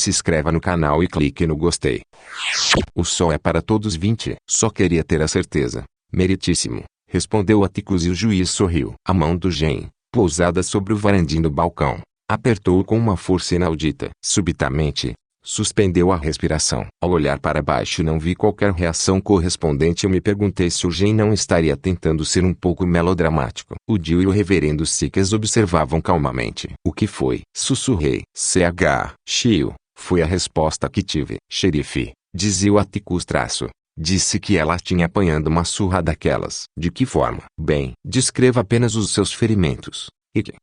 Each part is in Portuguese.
Se inscreva no canal e clique no gostei. O sol é para todos 20. Só queria ter a certeza. Meritíssimo, respondeu Atticus e o juiz sorriu. A mão do Gen, pousada sobre o varandim do balcão, apertou-o com uma força inaudita. Subitamente, suspendeu a respiração. Ao olhar para baixo não vi qualquer reação correspondente. Eu me perguntei se o Gen não estaria tentando ser um pouco melodramático. O Dio e o reverendo Sickes observavam calmamente. O que foi? Sussurrei. Chiu, foi a resposta que tive. Xerife, dizia o Atticus traço. Disse que ela tinha apanhando uma surra daquelas. De que forma? Bem, descreva apenas os seus ferimentos.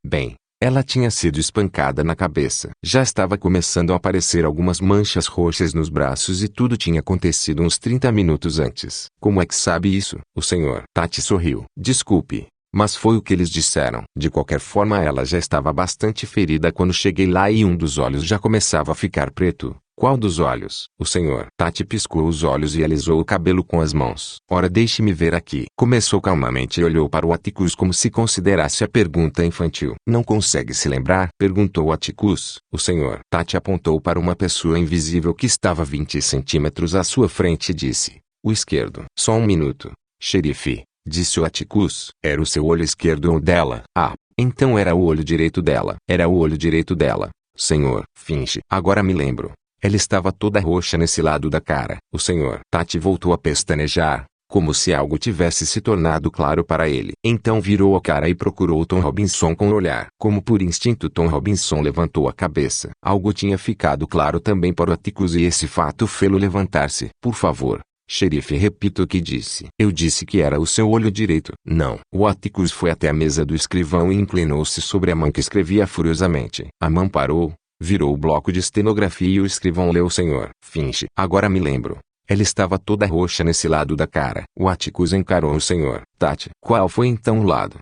Bem, ela tinha sido espancada na cabeça. Já estava começando a aparecer algumas manchas roxas nos braços e tudo tinha acontecido uns 30 minutos antes. Como é que sabe isso? O senhor Tati sorriu. Desculpe, mas foi o que eles disseram. De qualquer forma ela já estava bastante ferida quando cheguei lá e um dos olhos já começava a ficar preto. Qual dos olhos? O senhor Tati piscou os olhos e alisou o cabelo com as mãos. Ora, deixe-me ver aqui. Começou calmamente e olhou para o Atticus como se considerasse a pergunta infantil. Não consegue se lembrar? Perguntou Atticus. O senhor Tati apontou para uma pessoa invisível que estava 20 centímetros à sua frente e disse. O esquerdo. Só um minuto, xerife, disse o Atticus. Era o seu olho esquerdo ou dela? Ah, então era o olho direito dela. Era o olho direito dela. Senhor Finch. Agora me lembro. Ela estava toda roxa nesse lado da cara. O senhor Tati voltou a pestanejar, como se algo tivesse se tornado claro para ele. Então virou a cara e procurou Tom Robinson com o olhar. Como por instinto Tom Robinson levantou a cabeça. Algo tinha ficado claro também para o Atticus e esse fato fê-lo levantar-se. Por favor, xerife, repita o que disse. Eu disse que era o seu olho direito. Não. O Atticus foi até a mesa do escrivão e inclinou-se sobre a mão que escrevia furiosamente. A mão parou. Virou o bloco de estenografia e o escrivão leu o senhor Finch. Agora me lembro. Ela estava toda roxa nesse lado da cara. O Atticus encarou o senhor Tati. Qual foi então o lado?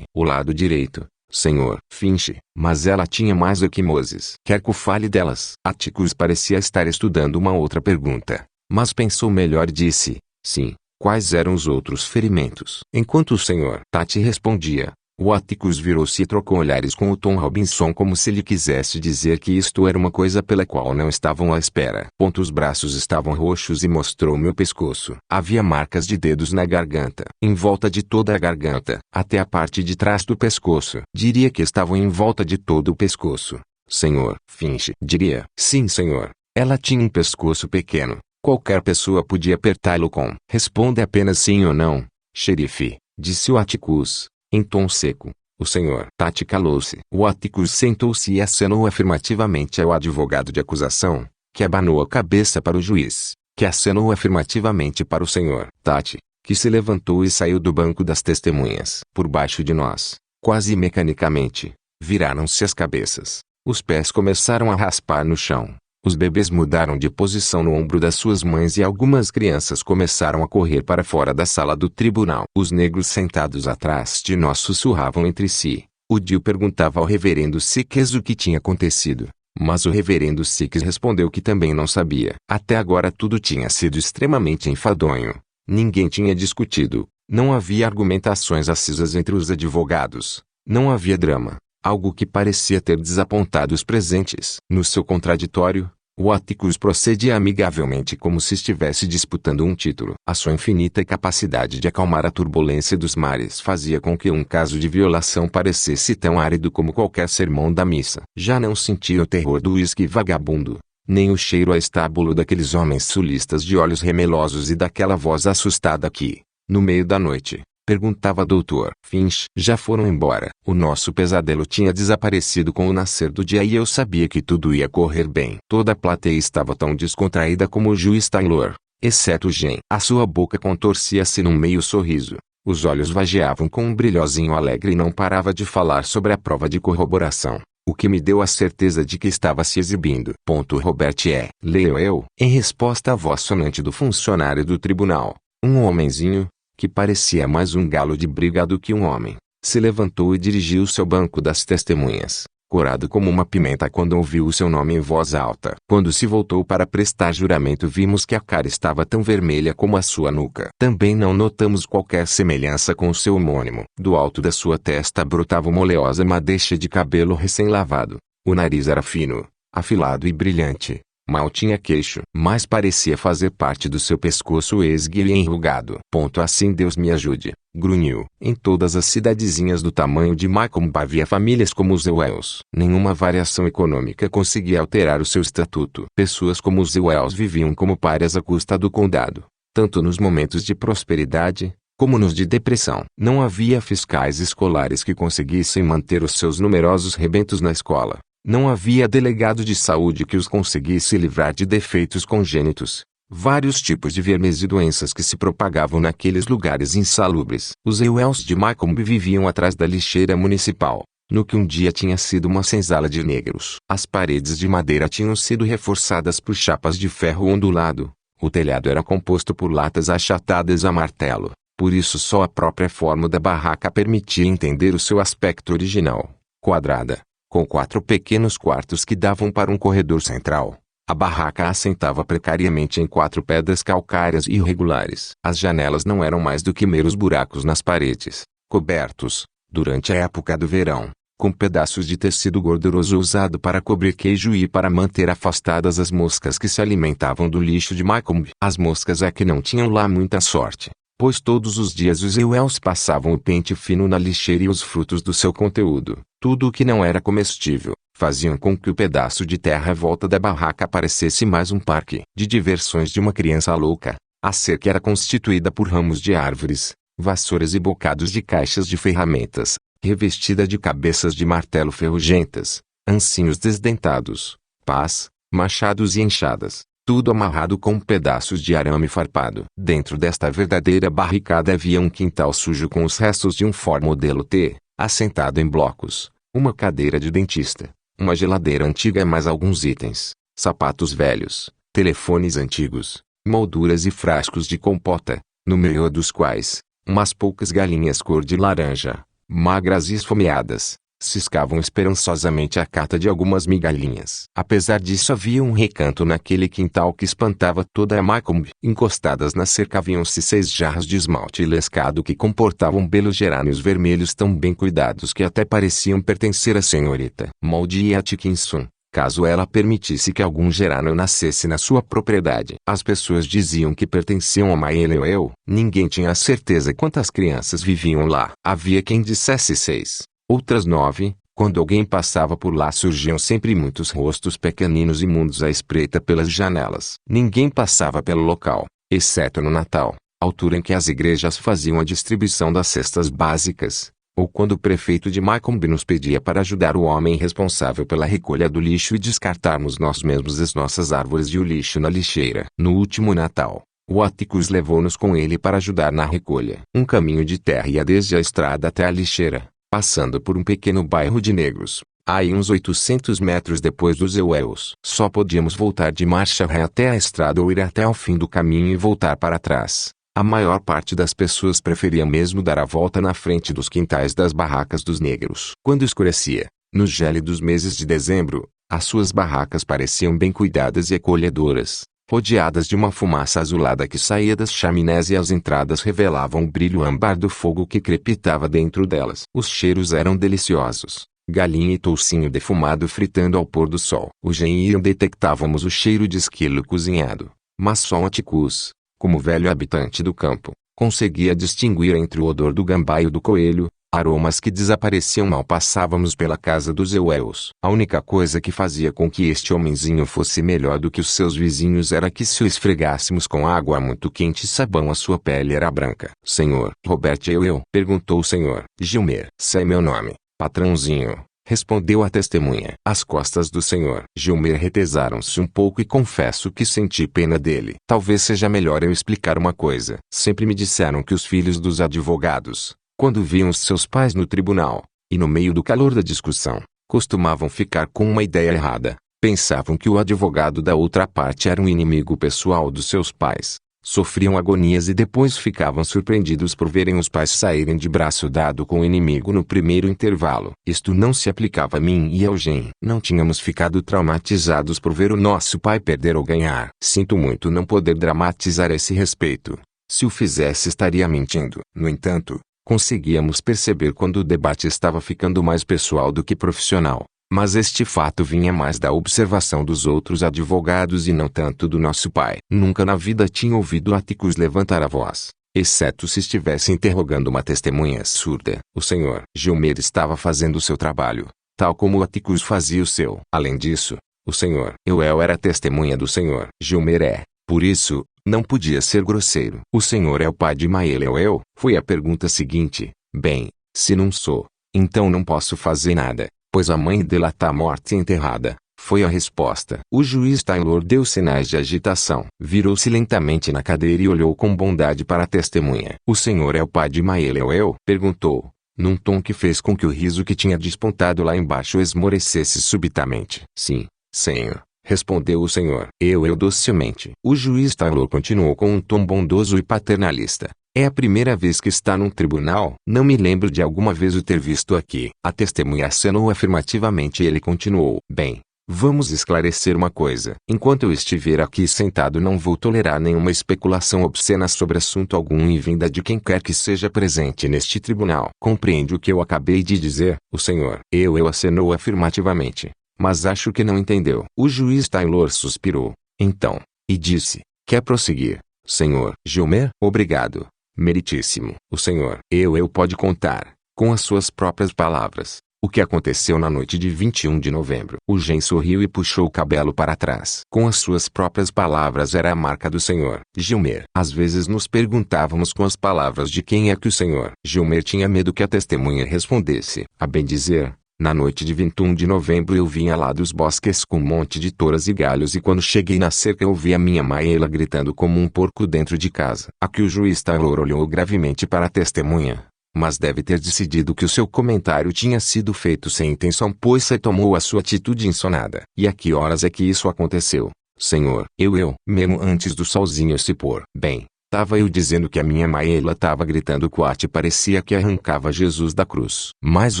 O lado direito, senhor Finch. Mas ela tinha mais equimoses. Quer que eu fale delas? Atticus parecia estar estudando uma outra pergunta, mas pensou melhor e disse, sim. Quais eram os outros ferimentos? Enquanto o senhor Tati respondia, o Atticus virou-se e trocou olhares com o Tom Robinson como se lhe quisesse dizer que isto era uma coisa pela qual não estavam à espera. Os braços estavam roxos e mostrou-me o pescoço. Havia marcas de dedos na garganta, em volta de toda a garganta, até a parte de trás do pescoço. Diria que estavam em volta de todo o pescoço. Senhor Finch. Diria. Sim, senhor. Ela tinha um pescoço pequeno. Qualquer pessoa podia apertá-lo com. Responda apenas sim ou não, xerife, disse o Atticus. Em tom seco, o senhor Tati calou-se. O Atticus sentou-se e acenou afirmativamente ao advogado de acusação, que abanou a cabeça para o juiz, que acenou afirmativamente para o senhor Tati, que se levantou e saiu do banco das testemunhas. Por baixo de nós, quase mecanicamente, viraram-se as cabeças. Os pés começaram a raspar no chão. Os bebês mudaram de posição no ombro das suas mães e algumas crianças começaram a correr para fora da sala do tribunal. Os negros sentados atrás de nós sussurravam entre si. O Dio perguntava ao reverendo Sickes o que tinha acontecido, mas o reverendo Sickes respondeu que também não sabia. Até agora tudo tinha sido extremamente enfadonho. Ninguém tinha discutido, não havia argumentações acisas entre os advogados, não havia drama. Algo que parecia ter desapontado os presentes. No seu contraditório, o Atticus procedia amigavelmente como se estivesse disputando um título. A sua infinita capacidade de acalmar a turbulência dos mares fazia com que um caso de violação parecesse tão árido como qualquer sermão da missa. Já não sentia o terror do uísque vagabundo, nem o cheiro a estábulo daqueles homens sulistas de olhos remelosos e daquela voz assustada que, no meio da noite, perguntava Dr. Finch. Já foram embora. O nosso pesadelo tinha desaparecido com o nascer do dia e eu sabia que tudo ia correr bem. Toda a plateia estava tão descontraída como o juiz Taylor, exceto Gen. A sua boca contorcia-se num meio sorriso. Os olhos vagueavam com um brilhozinho alegre e não parava de falar sobre a prova de corroboração, o que me deu a certeza de que estava se exibindo. Robert E. Leio eu, em resposta à voz sonante do funcionário do tribunal, um homenzinho, que parecia mais um galo de briga do que um homem, se levantou e dirigiu-se ao banco das testemunhas, corado como uma pimenta quando ouviu o seu nome em voz alta. Quando se voltou para prestar juramento vimos que a cara estava tão vermelha como a sua nuca. Também não notamos qualquer semelhança com o seu homônimo. Do alto da sua testa brotava uma oleosa madeixa de cabelo recém-lavado. O nariz era fino, afilado e brilhante, Mal tinha queixo, mas parecia fazer parte do seu pescoço esguio e enrugado. Assim Deus me ajude, grunhiu. Em todas as cidadezinhas do tamanho de Macomb havia famílias como os Ewells. Nenhuma variação econômica conseguia alterar o seu estatuto. Pessoas como os Ewells viviam como párias à custa do condado, tanto nos momentos de prosperidade, como nos de depressão. Não havia fiscais escolares que conseguissem manter os seus numerosos rebentos na escola. Não havia delegado de saúde que os conseguisse livrar de defeitos congênitos. Vários tipos de vermes e doenças que se propagavam naqueles lugares insalubres. Os Ewells de Macomb viviam atrás da lixeira municipal, no que um dia tinha sido uma senzala de negros. As paredes de madeira tinham sido reforçadas por chapas de ferro ondulado. O telhado era composto por latas achatadas a martelo. Por isso só a própria forma da barraca permitia entender o seu aspecto original, quadrada, com 4 pequenos quartos que davam para um corredor central. A barraca assentava precariamente em 4 pedras calcárias irregulares. As janelas não eram mais do que meros buracos nas paredes, cobertos, durante a época do verão, com pedaços de tecido gorduroso usado para cobrir queijo e para manter afastadas as moscas que se alimentavam do lixo de Macomb. As moscas é que não tinham lá muita sorte, pois todos os dias os Ewells passavam o pente fino na lixeira e os frutos do seu conteúdo, tudo o que não era comestível, faziam com que o pedaço de terra à volta da barraca parecesse mais um parque de diversões de uma criança louca. A cerca era constituída por ramos de árvores, vassouras e bocados de caixas de ferramentas, revestida de cabeças de martelo ferrugentas, ancinhos desdentados, pás, machados e enxadas. Tudo amarrado com pedaços de arame farpado. Dentro desta verdadeira barricada havia um quintal sujo com os restos de um Ford modelo T, assentado em blocos, uma cadeira de dentista, uma geladeira antiga e mais alguns itens, sapatos velhos, telefones antigos, molduras e frascos de compota, no meio dos quais, umas poucas galinhas cor de laranja, magras e esfomeadas, ciscavam esperançosamente a cata de algumas migalhinhas. Apesar disso havia um recanto naquele quintal que espantava toda a Macomb. Encostadas na cerca haviam-se 6 jarros de esmalte lescado que comportavam belos gerânios vermelhos tão bem cuidados que até pareciam pertencer à senhorita Maudie Atkinson, caso ela permitisse que algum gerânio nascesse na sua propriedade. As pessoas diziam que pertenciam a Maelewell. Ninguém tinha a certeza quantas crianças viviam lá. Havia quem dissesse 6. Outras 9, quando alguém passava por lá surgiam sempre muitos rostos pequeninos imundos à espreita pelas janelas. Ninguém passava pelo local, exceto no Natal, altura em que as igrejas faziam a distribuição das cestas básicas, ou quando o prefeito de Macomb nos pedia para ajudar o homem responsável pela recolha do lixo e descartarmos nós mesmos as nossas árvores e o lixo na lixeira. No último Natal, o Atticus levou-nos com ele para ajudar na recolha. Um caminho de terra ia desde a estrada até a lixeira, passando por um pequeno bairro de negros, aí uns 800 metros depois dos Ewells. Só podíamos voltar de marcha ré até a estrada ou ir até ao fim do caminho e voltar para trás. A maior parte das pessoas preferia mesmo dar a volta na frente dos quintais das barracas dos negros. Quando escurecia, nos gélidos meses de dezembro, as suas barracas pareciam bem cuidadas e acolhedoras, rodeadas de uma fumaça azulada que saía das chaminés e as entradas revelavam o brilho âmbar do fogo que crepitava dentro delas. Os cheiros eram deliciosos. Galinha e toucinho defumado fritando ao pôr do sol. O genheiro detectávamos o cheiro de esquilo cozinhado, mas só Atticus, como velho habitante do campo, conseguia distinguir entre o odor do gambá e o do coelho, aromas que desapareciam mal passávamos pela casa dos Ewells. A única coisa que fazia com que este homenzinho fosse melhor do que os seus vizinhos era que se o esfregássemos com água muito quente e sabão a sua pele era branca. Senhor Robert Ewell? Perguntou o senhor Gilmer. Sei meu nome, patrãozinho, respondeu a testemunha. As costas do senhor Gilmer retesaram-se um pouco e confesso que senti pena dele. Talvez seja melhor eu explicar uma coisa. Sempre me disseram que os filhos dos advogados, quando viam seus pais no tribunal, e no meio do calor da discussão, costumavam ficar com uma ideia errada. Pensavam que o advogado da outra parte era um inimigo pessoal dos seus pais. Sofriam agonias e depois ficavam surpreendidos por verem os pais saírem de braço dado com o inimigo no primeiro intervalo. Isto não se aplicava a mim e ao Gen. Não tínhamos ficado traumatizados por ver o nosso pai perder ou ganhar. Sinto muito não poder dramatizar a esse respeito. Se o fizesse estaria mentindo. No entanto, conseguíamos perceber quando o debate estava ficando mais pessoal do que profissional. Mas este fato vinha mais da observação dos outros advogados e não tanto do nosso pai. Nunca na vida tinha ouvido Atticus levantar a voz, exceto se estivesse interrogando uma testemunha surda. O Sr. Gilmer estava fazendo o seu trabalho, tal como Atticus fazia o seu. Além disso, o Sr. Ewell era testemunha do Sr. Gilmer. Por isso, não podia ser grosseiro. O senhor é o pai de Mayela Ewell? Foi a pergunta seguinte. Bem, se não sou, então não posso fazer nada, pois a mãe dela está morta e enterrada, foi a resposta. O juiz Taylor deu sinais de agitação. Virou-se lentamente na cadeira e olhou com bondade para a testemunha. O senhor é o pai de Mayela Ewell? Perguntou, num tom que fez com que o riso que tinha despontado lá embaixo esmorecesse subitamente. Sim, senhor, respondeu o senhor Ewell docilmente. O juiz Taylor continuou com um tom bondoso e paternalista. É a primeira vez que está num tribunal? Não me lembro de alguma vez o ter visto aqui. A testemunha acenou afirmativamente e ele continuou. Bem, vamos esclarecer uma coisa. Enquanto eu estiver aqui sentado não vou tolerar nenhuma especulação obscena sobre assunto algum e vinda de quem quer que seja presente neste tribunal. Compreende o que eu acabei de dizer? O senhor Ewell acenou afirmativamente. Mas acho que não entendeu. O juiz Taylor suspirou. Então, e disse, quer prosseguir, senhor Gilmer? Obrigado, meritíssimo. O senhor Ewell pode contar, com as suas próprias palavras, o que aconteceu na noite de 21 de novembro. O Gen sorriu e puxou o cabelo para trás. Com as suas próprias palavras era a marca do senhor Gilmer. Às vezes nos perguntávamos com as palavras de quem é que o senhor Gilmer tinha medo que a testemunha respondesse. A bem dizer, na noite de 21 de novembro eu vinha lá dos bosques com um monte de toras e galhos e quando cheguei na cerca eu vi a minha Mayela gritando como um porco dentro de casa. Aqui o juiz Taylor olhou gravemente para a testemunha, mas deve ter decidido que o seu comentário tinha sido feito sem intenção pois se tomou a sua atitude insonada. E a que horas é que isso aconteceu, senhor Ewell? Mesmo antes do solzinho se pôr. Bem, tava eu dizendo que a minha Mayela tava gritando quase parecia que arrancava Jesus da cruz. Mas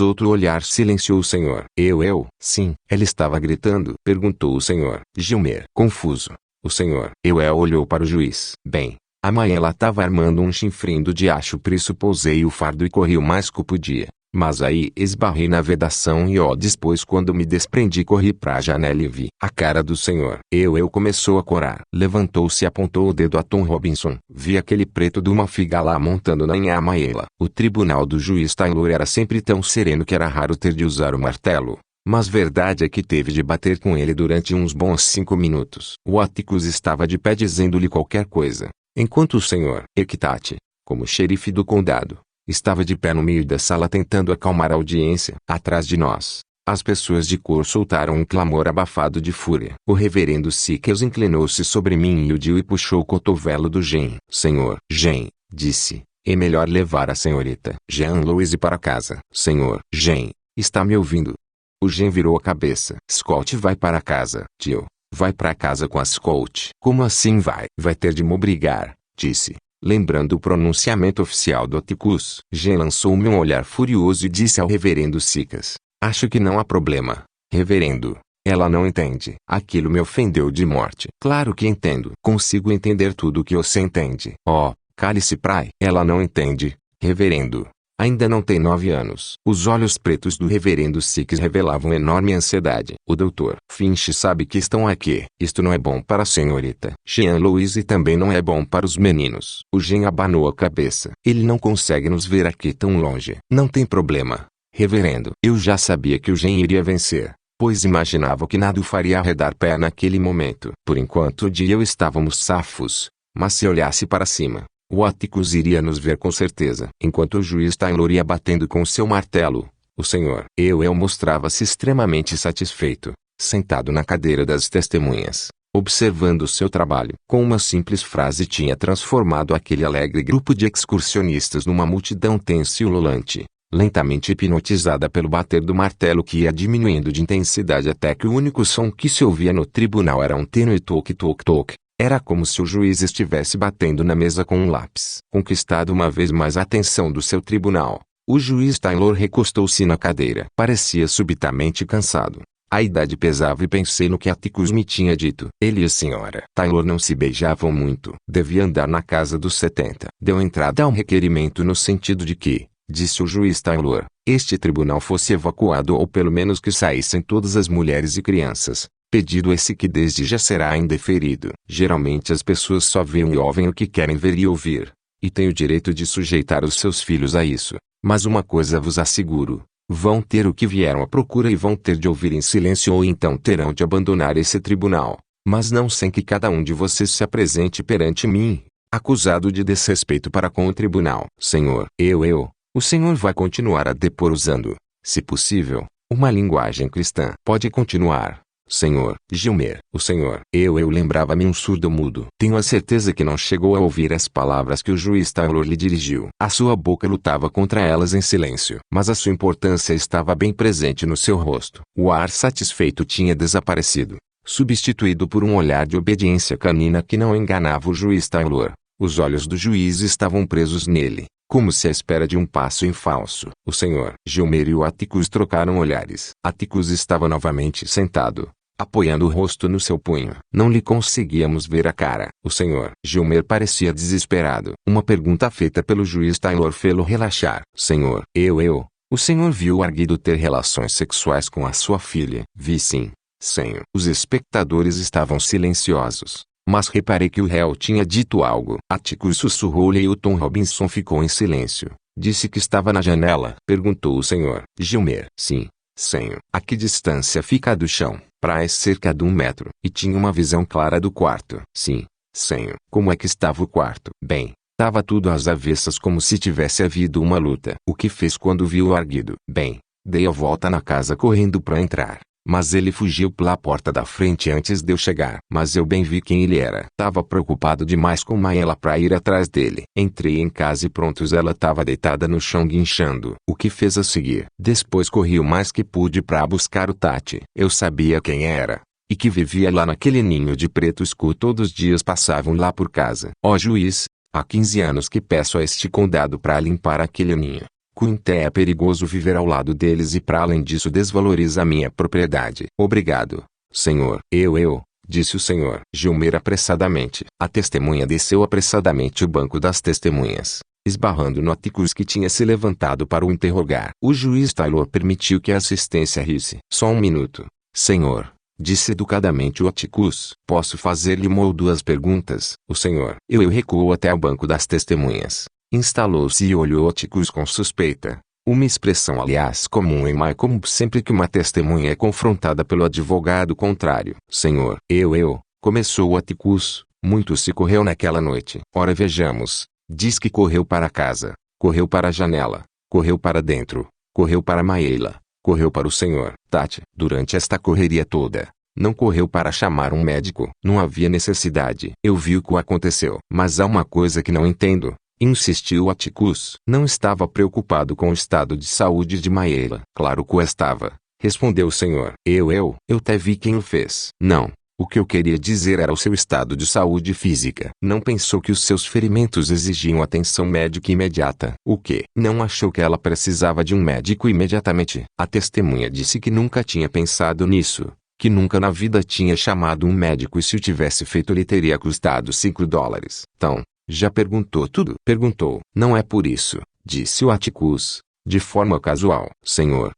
outro olhar silenciou o senhor Ewell. Sim, ela estava gritando? Perguntou o senhor Gilmer, confuso. O senhor Ewell olhou para o juiz. Bem, a Mayela tava armando um chinfrindo de acho pressuposei o fardo e corri o mais que podia. Mas aí esbarrei na vedação e depois quando me desprendi corri pra janela e vi a cara do senhor Ewell começou a corar. Levantou-se e apontou o dedo a Tom Robinson. Vi aquele preto de uma figa lá montando na minha Mayela. O tribunal do juiz Taylor era sempre tão sereno que era raro ter de usar o martelo. Mas verdade é que teve de bater com ele durante uns bons 5 minutos. O Atticus estava de pé dizendo-lhe qualquer coisa, enquanto o senhor Hecate, como xerife do condado, estava de pé no meio da sala tentando acalmar a audiência. Atrás de nós, as pessoas de cor soltaram um clamor abafado de fúria. O reverendo Sickles inclinou-se sobre mim e e puxou o cotovelo do Gen. Senhor Gen, disse, é melhor levar a senhorita Jean Louise para casa. Senhor Gen, está me ouvindo? O Gen virou a cabeça. Scott vai para casa. Tio, vai para casa com a Scott. Como assim vai? Vai ter de me obrigar, disse. Lembrando o pronunciamento oficial do Atticus, Gen lançou-me um olhar furioso e disse ao reverendo Sickles, acho que não há problema, reverendo. Ela não entende. Aquilo me ofendeu de morte. Claro que entendo. Consigo entender tudo o que você entende. Cale-se Pry. Ela não entende, reverendo. Ainda não tem 9 anos. Os olhos pretos do reverendo Sickles revelavam enorme ansiedade. O doutor Finch sabe que estão aqui. Isto não é bom para a senhorita Jean Louise e também não é bom para os meninos. O Gen abanou a cabeça. Ele não consegue nos ver aqui tão longe. Não tem problema, reverendo. Eu já sabia que o Gen iria vencer, pois imaginava que nada o faria arredar pé naquele momento. Por enquanto o dia eu estávamos safos, mas se olhasse para cima, o Atticus iria nos ver com certeza. Enquanto o juiz Taylor ia batendo com seu martelo, o senhor Ewell mostrava-se extremamente satisfeito, sentado na cadeira das testemunhas, observando seu trabalho. Com uma simples frase tinha transformado aquele alegre grupo de excursionistas numa multidão tensa e ululante, lentamente hipnotizada pelo bater do martelo que ia diminuindo de intensidade até que o único som que se ouvia no tribunal era um tênue toque-toque-toque. Era como se o juiz estivesse batendo na mesa com um lápis. Conquistado uma vez mais a atenção do seu tribunal, o juiz Taylor recostou-se na cadeira. Parecia subitamente cansado. A idade pesava e pensei no que Atticus me tinha dito. Ele e a senhora Taylor não se beijavam muito. Devia andar na casa dos 70. Deu entrada a um requerimento no sentido de que, disse o juiz Taylor, este tribunal fosse evacuado ou pelo menos que saíssem todas as mulheres e crianças. Pedido esse que desde já será indeferido. Geralmente as pessoas só veem e ouvem o que querem ver e ouvir. E têm o direito de sujeitar os seus filhos a isso. Mas uma coisa vos asseguro. Vão ter o que vieram à procura e vão ter de ouvir em silêncio ou então terão de abandonar esse tribunal. Mas não sem que cada um de vocês se apresente perante mim, acusado de desrespeito para com o tribunal. Senhor, o Senhor vai continuar a depor usando, se possível, uma linguagem cristã. Pode continuar. Senhor, Gilmer, o Senhor. Eu lembrava-me um surdo-mudo. Tenho a certeza que não chegou a ouvir as palavras que o juiz Taylor lhe dirigiu. A sua boca lutava contra elas em silêncio, mas a sua importância estava bem presente no seu rosto. O ar satisfeito tinha desaparecido, substituído por um olhar de obediência canina que não enganava o juiz Taylor. Os olhos do juiz estavam presos nele, como se à espera de um passo em falso. O Senhor, Gilmer e o Atticus trocaram olhares. Atticus estava novamente sentado, apoiando o rosto no seu punho. Não lhe conseguíamos ver a cara. O Senhor, Gilmer parecia desesperado. Uma pergunta feita pelo juiz Taylor fê-lo relaxar. Senhor, o Senhor viu o arguido ter relações sexuais com a sua filha? Vi sim, Senhor. Os espectadores estavam silenciosos, mas reparei que o réu tinha dito algo. Atticus sussurrou-lhe e o Tom Robinson ficou em silêncio. Disse que estava na janela. Perguntou o Senhor, Gilmer. Sim, Senhor. A que distância fica do chão? Para cerca de 1 metro. E tinha uma visão clara do quarto. Sim, Senhor. Como é que estava o quarto? Bem, estava tudo às avessas como se tivesse havido uma luta. O que fez quando viu o arguido? Bem, dei a volta na casa correndo para entrar. Mas ele fugiu pela porta da frente antes de eu chegar. Mas eu bem vi quem ele era. Tava preocupado demais com Maela para ir atrás dele. Entrei em casa e prontos ela estava deitada no chão guinchando. O que fez a seguir? Depois corri o mais que pude para buscar o Tati. Eu sabia quem era. E que vivia lá naquele ninho de preto escuro. Todos os dias passavam lá por casa. Ó juiz, há 15 anos que peço a este condado para limpar aquele ninho. Quinté é perigoso viver ao lado deles e para além disso desvaloriza a minha propriedade. Obrigado, Senhor. Disse o Senhor. Gilmer apressadamente. A testemunha desceu apressadamente o banco das testemunhas, esbarrando no Atticus que tinha se levantado para o interrogar. O juiz Taylor permitiu que a assistência risse. Só 1 minuto, Senhor, disse educadamente o Atticus. Posso fazer-lhe 1 ou 2 perguntas? O Senhor. Eu recuou até o banco das testemunhas. Instalou-se e olhou Atticus com suspeita. Uma expressão aliás comum em Mai como sempre que uma testemunha é confrontada pelo advogado contrário. Senhor, começou Atticus, muito se correu naquela noite. Ora vejamos, diz que correu para casa, correu para a janela, correu para dentro, correu para Maela, correu para o Senhor. Tati, durante esta correria toda, não correu para chamar um médico. Não havia necessidade. Eu vi o que aconteceu. Mas há uma coisa que não entendo. Insistiu Atticus. Não estava preocupado com o estado de saúde de Maela. Claro que o estava, respondeu o Senhor. Eu até vi quem o fez. Não, o que eu queria dizer era o seu estado de saúde física. Não pensou que os seus ferimentos exigiam atenção médica imediata. O quê? Não achou que ela precisava de um médico imediatamente? A testemunha disse que nunca tinha pensado nisso, que nunca na vida tinha chamado um médico e se o tivesse feito lhe teria custado $5. Então, já perguntou tudo? Perguntou. Não é por isso, disse o Atticus, de forma casual. Senhor,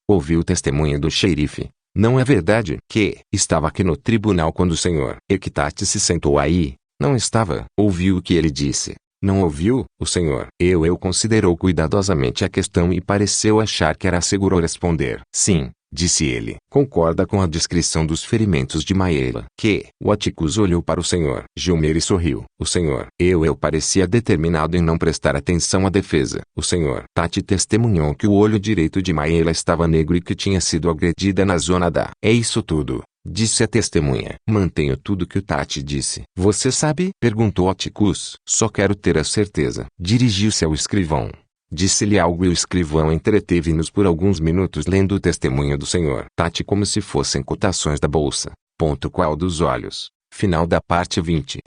ouvi o testemunho do xerife. Não é verdade que estava aqui no tribunal quando o senhor Equitate se sentou aí? Não estava. Ouviu o que ele disse? Não ouviu? O senhor considerou cuidadosamente a questão e pareceu achar que era seguro responder. Sim, disse ele. Concorda com a descrição dos ferimentos de Maela? Que? O Atticus olhou para o senhor Gilmer e sorriu. O senhor parecia determinado em não prestar atenção à defesa. O senhor Tati testemunhou que o olho direito de Maela estava negro e que tinha sido agredida na zona da... É isso tudo, disse a testemunha. Mantenho tudo que o Tati disse. Você sabe? Perguntou Atticus. Só quero ter a certeza. Dirigiu-se ao escrivão. Disse-lhe algo e o escrivão entreteve-nos por alguns minutos lendo o testemunho do senhor Tati como se fossem cotações da bolsa. Ponto qual dos olhos. Final da parte 20.